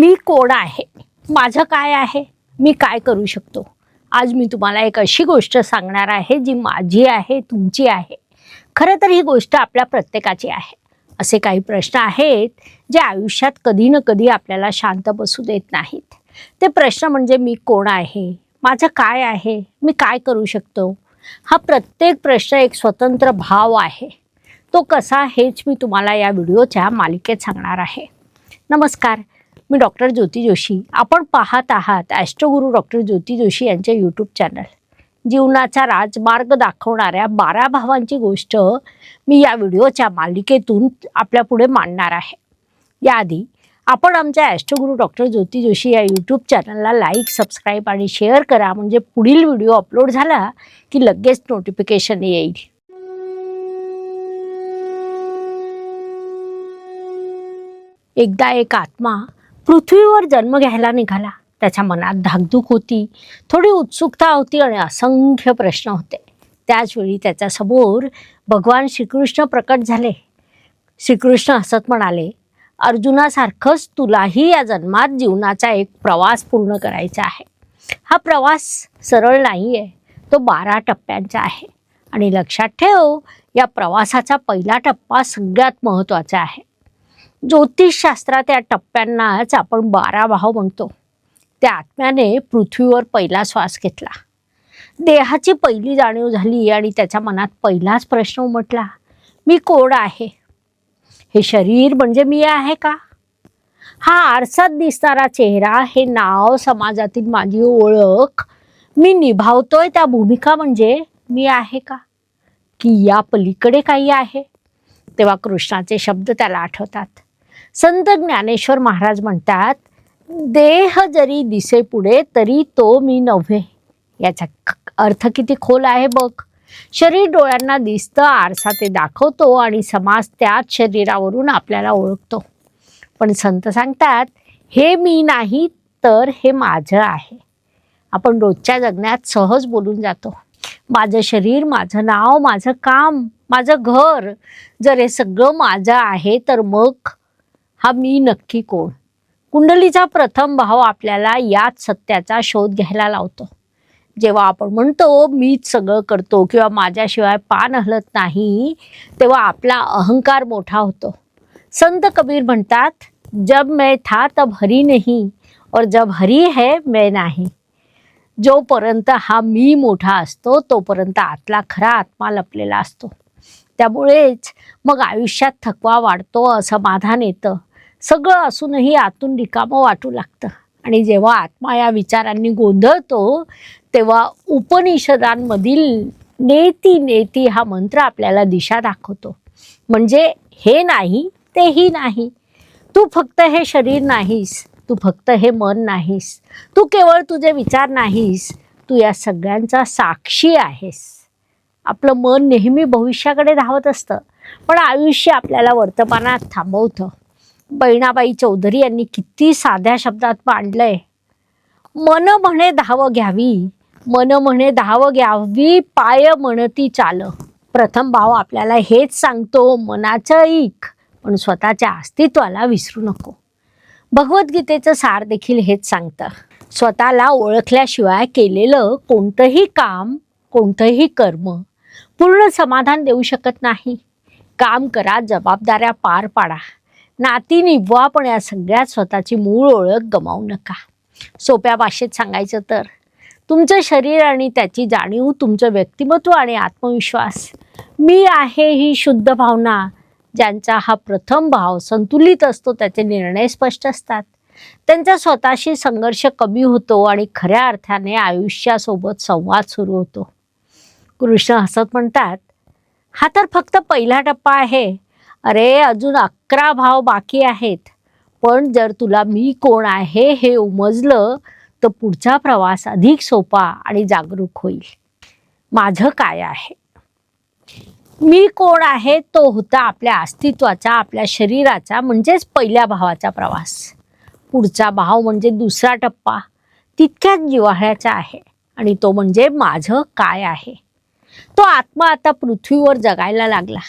मी कोण आहे, माझं काय आहे, मी काय करू शकतो. आज मी तुम्हाला एक अशी गोष्ट सांगणार आहे जी माझी आहे, तुमची आहे. खरं तर ही गोष्ट आपल्या प्रत्येकाची आहे. असे काही प्रश्न आहेत जे आयुष्यात कधी ना कधी आपल्याला शांत बसू देत नाहीत. ते प्रश्न म्हणजे मी कोण आहे, माझं काय आहे, मी काय करू शकतो. हा प्रत्येक प्रश्न एक स्वतंत्र भाव आहे. तो कसा हेच मी तुम्हाला या व्हिडिओच्या मालिकेत सांगणार आहे. नमस्कार, मी डॉक्टर ज्योती जोशी. आपण पाहत आहात ॲस्ट्रोगुरू डॉक्टर ज्योती जोशी यांचे यूट्यूब चॅनल. जीवनाचा राजमार्ग दाखवणाऱ्या 12 भावांची गोष्ट मी या व्हिडिओच्या मालिकेतून आपल्यापुढे मांडणार आहे. याआधी आपण आमच्या ॲस्ट्रोगुरू डॉक्टर ज्योती जोशी या यूट्यूब चॅनलला लाईक, सबस्क्राईब आणि शेअर करा, म्हणजे पुढील व्हिडिओ अपलोड झाला की लगेच नोटिफिकेशन येईल. एकदा एक आत्मा पृथ्वीवर जन्म घ्यायला निघाला. त्याच्या मनात धाकधूक होती, थोडी उत्सुकता होती आणि असंख्य प्रश्न होते. त्याचवेळी त्याच्यासमोर भगवान श्रीकृष्ण प्रकट झाले. श्रीकृष्ण हसत म्हणाले, अर्जुनासारखंच तुलाही या जन्मात जीवनाचा एक प्रवास पूर्ण करायचा आहे. हा प्रवास सरळ नाही आहे, तो 12 टप्प्यांचा आहे. आणि लक्षात ठेव, या प्रवासाचा पहिला टप्पा सगळ्यात महत्त्वाचा आहे. ज्योतिषशास्त्रात या टप्प्यांनाच आपण 12 भाव म्हणतो. त्या आत्म्याने पृथ्वीवर पहिला श्वास घेतला. देहाची पहिली जाणीव झाली आणि त्याच्या मनात पहिलाच प्रश्न उमटला, मी कोण आहे. हे शरीर म्हणजे मी आहे का. हा आरसात दिसणारा चेहरा, हे नाव, समाजातील माझी ओळख, मी निभावतोय त्या भूमिका म्हणजे मी आहे का, की या पलीकडे काही आहे. तेव्हा कृष्णाचे शब्द त्याला आठवतात. संत ज्ञानेश्वर महाराज म्हणतात, देह जरी दिसे पुढे तरी तो मी नव्हे. याचा अर्थ किती खोल आहे बघ. शरीर डोळ्यांना दिसतं, आरसा ते दाखवतो आणि समाज त्याच शरीरावरून आपल्याला ओळखतो. पण संत सांगतात, हे मी नाही तर हे माझं आहे. आपण रोजच्या जगण्यात सहज बोलून जातो, माझं शरीर, माझं नाव, माझं काम, माझं घर. जर हे सगळं माझं आहे तर मग हा मी नक्की कोण. कुंडलीचा प्रथम भाव आपल्याला याच सत्याचा शोध घ्यायला लावतो. जेव्हा आपण म्हणतो मीच सगळं करतो किंवा माझ्याशिवाय पान हलत नाही, तेव्हा आपला अहंकार मोठा होतो. संत कबीर म्हणतात, जब मैं था तब हरी नहीं और जब हरी है मैं नाही. जोपर्यंत हा मी मोठा असतो तोपर्यंत आतला खरा आत्मा लपलेला असतो. त्यामुळेच मग आयुष्यात थकवा वाढतो, असमाधान येतं. सगळं असूनही आतून रिकामं वाटू लागतं. आणि जेव्हा आत्मा या विचारांनी गोंधळतो तेव्हा उपनिषदांमधील नेती नेती हा मंत्र आपल्याला दिशा दाखवतो. म्हणजे हे नाही तेही नाही, तू फक्त हे शरीर नाहीस, तू फक्त हे मन नाहीस, तू केवळ तुझे विचार नाहीस, तू या सगळ्यांचा साक्षी आहेस. आपलं मन नेहमी भविष्याकडे धावत असतं, पण आयुष्य आपल्याला वर्तमानात थांबवतं. बहिणाबाई चौधरी यांनी किती साध्या शब्दात मांडलंय, मन म्हणे धाव घ्यावी, मन म्हणे धाव घ्यावी, पाय म्हणती चाल. प्रथम भाव आपल्याला हेच सांगतो, मनाचं ऐक पण स्वतःच्या अस्तित्वाला विसरू नको. भगवद्गीतेचं सार देखील हेच सांगतं, स्वतःला ओळखल्याशिवाय केलेलं कोणतंही काम, कोणतंही कर्म पूर्ण समाधान देऊ शकत नाही. काम करा, जबाबदाऱ्या पार पाडा, नाती निभवा, पण या सगळ्यात स्वतःची मूळ ओळख गमावू नका. सोप्या भाषेत सांगायचं तर तुमचं शरीर आणि त्याची जाणीव, तुमचं व्यक्तिमत्व आणि आत्मविश्वास, मी आहे ही शुद्ध भावना, ज्यांचा हा प्रथम भाव संतुलित असतो त्याचे निर्णय स्पष्ट असतात. त्यांचा स्वतःशी संघर्ष कमी होतो आणि खऱ्या अर्थाने आयुष्यासोबत संवाद सुरू होतो. कृष्ण हसत म्हणतात, हा तर फक्त पहिला टप्पा आहे. अरे, अजून 11 भाव बाकी आहेत. पण जर तुला मी कोण आहे हे उमजलं तर पुढचा प्रवास अधिक सोपा आणि जागरूक होईल. माझं काय आहे, मी कोण आहे, तो होता आपल्या अस्तित्वाचा, आपल्या शरीराचा, म्हणजेच पहिल्या भावाचा प्रवास. पुढचा भाव म्हणजे दुसरा टप्पा, तितक्याच जिव्हाळ्याचा आहे आणि तो म्हणजे माझं काय आहे. तो आत्मा आता पृथ्वीवर जगायला लागला.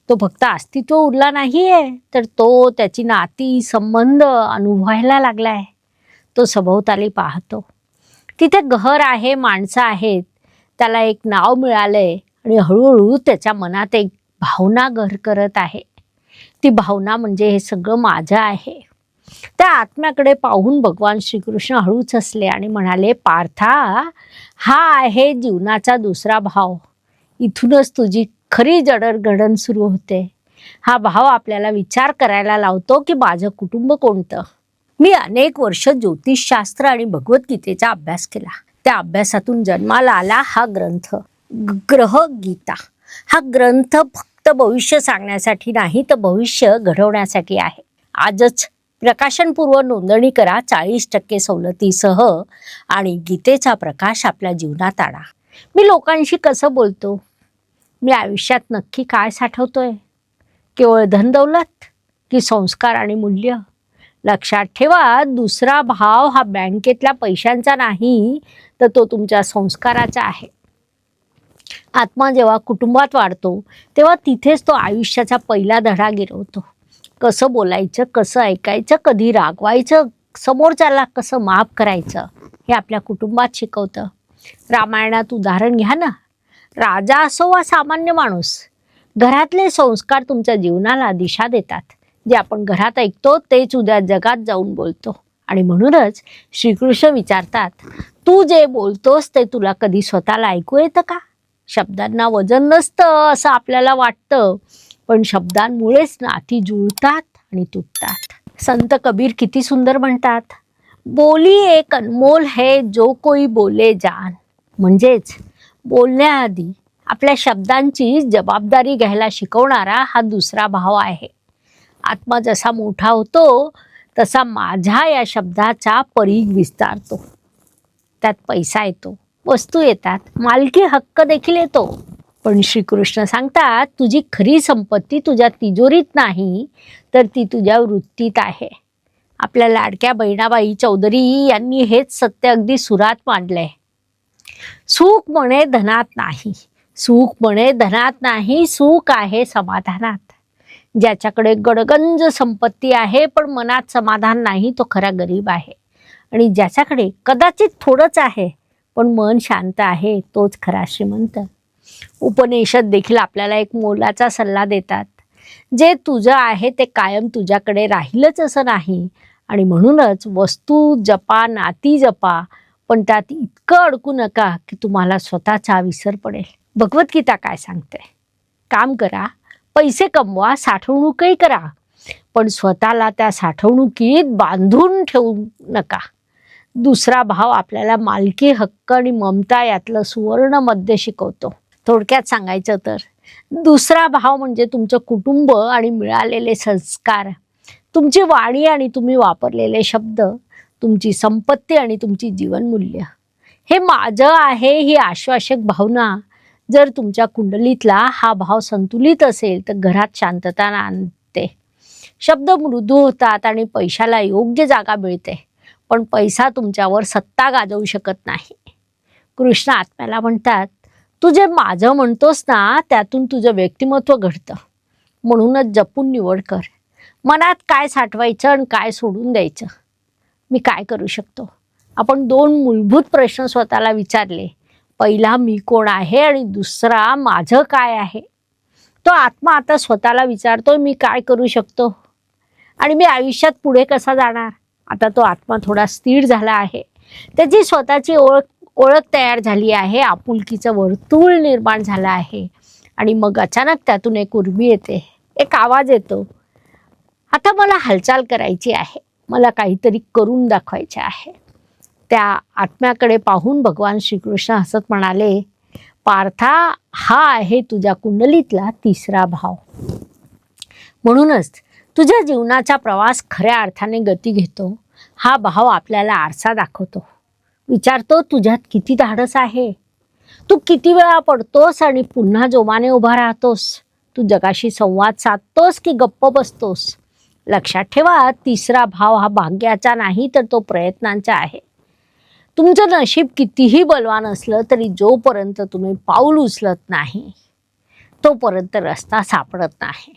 तो फक्त अस्तित्व उरला नाहीये, तर तो त्याची नाती संबंध अनुभवायला लागलाय. तो सभोवताली पाहतो, तिथे घर आहे, माणसं आहेत, त्याला एक नाव मिळालंय आणि हळूहळू त्याच्या मनात एक भावना घर करत आहे. ती भावना म्हणजे हे सगळं माझं आहे. त्या आत्म्याकडे पाहून भगवान श्रीकृष्ण हळूच हसले आणि म्हणाले, पार्था, हा आहे जीवनाचा दुसरा भाव. इथूनच तुझी खरी जडणघडण सुरू होते. हा भाव आपल्याला विचार करायला लावतो की माझं कुटुंब कोणतं. मी अनेक वर्ष ज्योतिषशास्त्र आणि भगवद्गीतेचा अभ्यास केला. त्या अभ्यासातून जन्माला आला हा ग्रंथ, ग्रह गीता. हा ग्रंथ फक्त भविष्य सांगण्यासाठी नाही, तर भविष्य घडवण्यासाठी आहे. आजच प्रकाशनपूर्व नोंदणी करा 40% सवलतीसह आणि गीतेचा प्रकाश आपल्या जीवनात आणा. मी लोकांशी कसं बोलतो, मी आयुष्यात नक्की काय साठवतोय, केवळ धन दौलत की संस्कार आणि मूल्य? लक्षात ठेवा, दुसरा भाव हा बँकेतल्या पैशांचा नाही, तर तो तुमच्या संस्काराचा आहे. आत्मा जेव्हा कुटुंबात वाढतो तेव्हा तिथेच तो आयुष्याचा पहिला धडा गिरवतो. कसं बोलायचं, कसं ऐकायचं, कधी रागवायचं, समोरच्याला कसं माफ करायचं, हे आपल्या कुटुंबात शिकवतं. रामायणात उदाहरण घ्या ना, राजा असो वा सामान्य माणूस, घरातले संस्कार तुमच्या जीवनाला दिशा देतात. जे आपण घरात ऐकतो तेच उद्या जगात जाऊन बोलतो. आणि म्हणूनच श्रीकृष्ण विचारतात, तू जे बोलतोस ते तुला कधी स्वतःला ऐकू येतं का? शब्दांना वजन नसतं असं आपल्याला वाटतं, पण शब्दांमुळेच नाती जुळतात आणि तुटतात. संत कबीर किती सुंदर म्हणतात, बोली एक अनमोल है जो कोई बोले जान. म्हणजेच बोलण्याआधी आपल्या शब्दांची जबाबदारी घ्यायला शिकवणारा हा दुसरा भाव आहे. आत्मा जसा मोठा होतो तसा माझ्या या शब्दाचा परीघ विस्तारतो. त्यात पैसा येतो, वस्तू येतात, मालकी हक्क देखील येतो. पण श्रीकृष्ण सांगतात, तुझी खरी संपत्ती तुझ्या तिजोरीत नाही, तर ती तुझ्या वृत्तीत आहे. आपल्या लाडक्या बहिणाबाई चौधरी यांनी हेच सत्य अगदी सुरात मांडलंय. सुख म्हणे धनात नाही, सुख म्हणे धनात नाही, सुख आहे समाधानात. ज्याच्याकडे गडगंज संपत्ती आहे पण मनात समाधान नाही, तो खरा गरीब आहे. आणि ज्याच्याकडे कदाचित थोडंच आहे पण मन शांत आहे, तोच खरा श्रीमंत. उपनिषद देखील आपल्याला एक मोलाचा सल्ला देतात, जे तुझं आहे ते कायम तुझ्याकडे राहीलच असं नाही. आणि म्हणूनच वस्तू जपा, नाती जपा, पण त्यात इतकं अडकू नका की तुम्हाला स्वतःचा विसर पडेल. भगवद्गीता काय सांगते, काम करा, पैसे कमवा, साठवणूकही करा, पण स्वतःला त्या साठवणुकीत बांधून ठेवू नका. दुसरा भाव आपल्याला मालकी हक्क आणि ममता यातलं सुवर्ण मध्य शिकवतो. थोडक्यात सांगायचं तर दुसरा भाव म्हणजे तुमचं कुटुंब आणि मिळालेले संस्कार, तुमची वाणी आणि तुम्ही वापरलेले शब्द, तुमची संपत्ती आणि तुमची जीवनमूल्य. हे माझं आहे ही आश्वासक भावना जर तुमच्या कुंडलीतला हा भाव संतुलित असेल तर घरात शांतता आणते. शब्द मृदू होतात आणि पैशाला योग्य जागा मिळते, पण पैसा तुमच्यावर सत्ता गाजवू शकत नाही. कृष्ण आत्म्याला म्हणतात, तू जे माझं म्हणतोस ना, त्यातून तुझं व्यक्तिमत्व घडतं. म्हणूनच जपून निवड कर. मनात काय साठवायचं आणि काय सोडून द्यायचं. मी काय करू शकतो? आपण 2 मूलभूत प्रश्न स्वतःला विचारले. पहिला, मी कोण आहे, आणि दुसरा, माझं काय आहे. तो आत्मा आता स्वतःला विचारतोय, मी काय करू शकतो आणि मी आयुष्यात पुढे कसा जाणार. आता तो आत्मा थोडा स्थिर झाला आहे, त्याची स्वतःची ओळख तयार झाली आहे, आपुलकीचं वर्तुळ निर्माण झालं आहे. आणि मग अचानक त्यातून एक उर्मी येते, एक आवाज येतो, आता मला हालचाल करायची आहे, मला काहीतरी करून दाखवायचे आहे. त्या आत्म्याकडे पाहून भगवान श्रीकृष्ण हसत म्हणाले, पार्था, हा आहे तुझ्या कुंडलीतला तिसरा भाव. म्हणूनच तुझ्या जीवनाचा प्रवास खऱ्या अर्थाने गती घेतो. हा भाव आपल्याला आरसा दाखवतो, विचारतो तुझ्यात किती धाडस आहे, तू किती वेळा पडतोस आणि पुन्हा जोमाने उभा राहतोस, तू जगाशी संवाद साधतोस की गप्प बसतोस. लक्षात ठेवा, तिसरा भाव हा भाग्याचा नाही, तर तो प्रयत्नांचा आहे. तुमचं नशीब कितीही बलवान असलं तरी जोपर्यंत तुम्ही पाऊल उचलत नाही तोपर्यंत रस्ता सापडत नाही.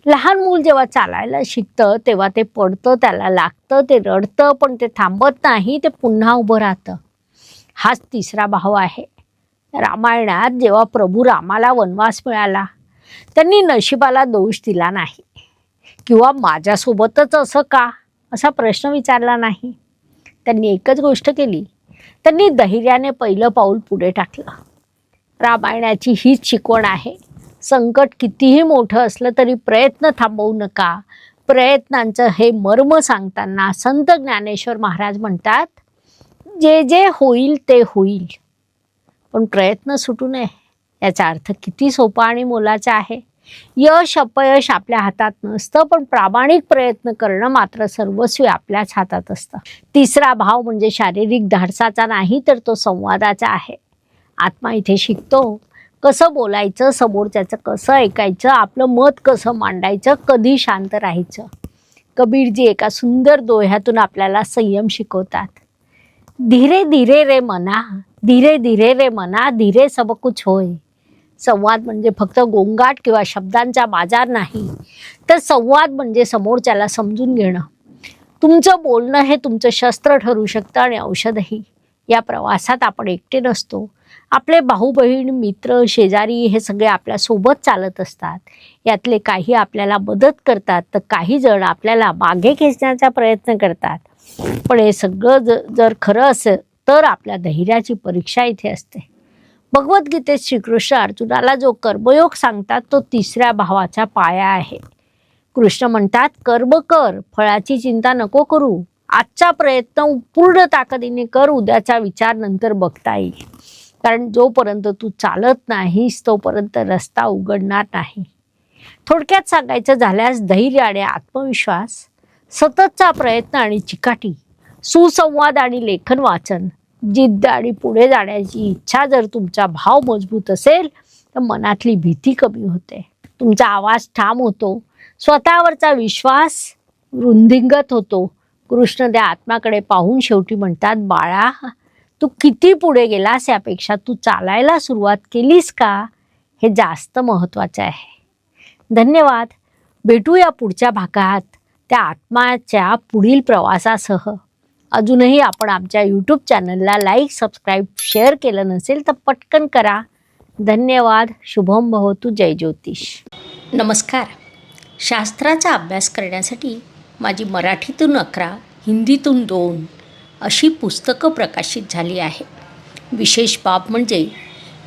लहान मूल जेव्हा चालायला शिकतं तेव्हा ते पडतं, त्याला लागतं, ते रडतं, पण ते थांबत नाही, ते पुन्हा उभं राहतं. हाच तिसरा भाव आहे. रामायणात जेव्हा प्रभू रामाला वनवास मिळाला, त्यांनी नशिबाला दोष दिला नाही किंवा माझ्यासोबतच असं का असा प्रश्न विचारला नाही. त्यांनी एकच गोष्ट केली, त्यांनी धैर्याने पहिलं पाऊल पुढे टाकलं. रामायणाची हीच शिकवण आहे. संकट कितीही मोठं असलं तरी प्रयत्न थांबवू नका. प्रयत्नांचं हे मर्म सांगताना संत ज्ञानेश्वर महाराज म्हणतात, जे जे होईल ते होईल, पण प्रयत्न सुटू नये. याचा अर्थ किती सोपा आणि मोलाचा आहे. यश अपयश आपल्या हातात नसतं, पण प्रामाणिक प्रयत्न करणं मात्र सर्वस्वी आपल्याच हातात असतं. तिसरा भाव म्हणजे शारीरिक धाडसाचा नाही, तर तो संवादाचा आहे. आत्मा इथे शिकतो कसं बोलायचं, समोरच्याचं कसं ऐकायचं, आपलं मत कसं मांडायचं, कधी शांत राहायचं. कबीरजी एका सुंदर दोह्यातून आपल्याला संयम शिकवतात. धीरे धीरे रे मना, धीरे धीरे रे मना, धीरे सब कुछ होय. संवाद म्हणजे फक्त गोंगाट किंवा शब्दांचा बाजार नाही, तर संवाद म्हणजे समोरच्याला समजून घेणं. तुमचं बोलणं हे तुमचं शस्त्र ठरू शकतं आणि औषधही. या प्रवासात आपण एकटे नसतो. आपले भाऊ बहीण, मित्र, शेजारी हे सगळे आपल्यासोबत चालत असतात. यातले काही आपल्याला मदत करतात, तर काही जण आपल्याला मागे खेचण्याचा प्रयत्न करतात. पण हे सगळं जर खरं असेल तर आपल्या धैर्याची परीक्षा इथे असते. भगवद्गीतेत श्रीकृष्ण अर्जुनाला जो कर्मयोग सांगतात तो तिसऱ्या भावाचा पाया आहे. कृष्ण म्हणतात, कर्म कर, फळाची चिंता नको करू. आजचा प्रयत्न पूर्ण ताकदीने कर, उद्याचा विचार नंतर बघता येईल. कारण जोपर्यंत तू चालत नाहीस तोपर्यंत रस्ता उघडणार नाही. थोडक्यात सांगायचं झाल्यास धैर्य आणि आत्मविश्वास, सततचा प्रयत्न आणि चिकाटी, सुसंवाद आणि लेखन वाचन, जिद्द आणि पुढे जाण्याची इच्छा जर तुमचा भाव मजबूत असेल तर मनातली भीती कमी होते. तुमचा आवाज ठाम होतो, स्वतःवरचा विश्वास वृद्धिंगत होतो. कृष्ण त्या आत्म्याकडे पाहून शेवटी म्हणतात, बाळा, तू किती पुढे गेलास यापेक्षा तू चालायला सुरुवात केलीस का, हे जास्त महत्त्वाचं आहे. धन्यवाद. भेटूया पुढच्या भागात त्या आत्म्याच्या पुढील प्रवासासह. अजूनही आपण आमच्या यूट्यूब चॅनलला लाईक, सबस्क्राईब, शेअर केलं नसेल तर पटकन करा. धन्यवाद. शुभम भवतु. जय ज्योतिष. नमस्कार. शास्त्राचा अभ्यास करण्यासाठी माझी मराठीतून 11, हिंदीतून 2 अशी पुस्तकं प्रकाशित झाली आहे. विशेष बाब म्हणजे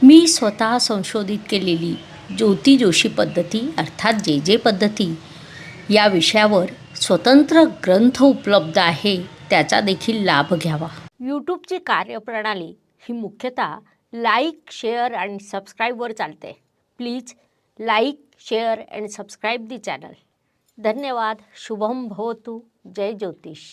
मी स्वतः संशोधित केलेली ज्योती जोशी पद्धती अर्थात जे पद्धती या विषयावर स्वतंत्र ग्रंथ उपलब्ध आहे, त्याचा देखील लाभ घ्यावा. यूट्यूबची कार्यप्रणाली ही मुख्यतः लाईक, शेअर आणि सबस्क्राईबवर चालते. Please like, share and subscribe the channel. धन्यवाद. शुभम भवतु. जय ज्योतिष.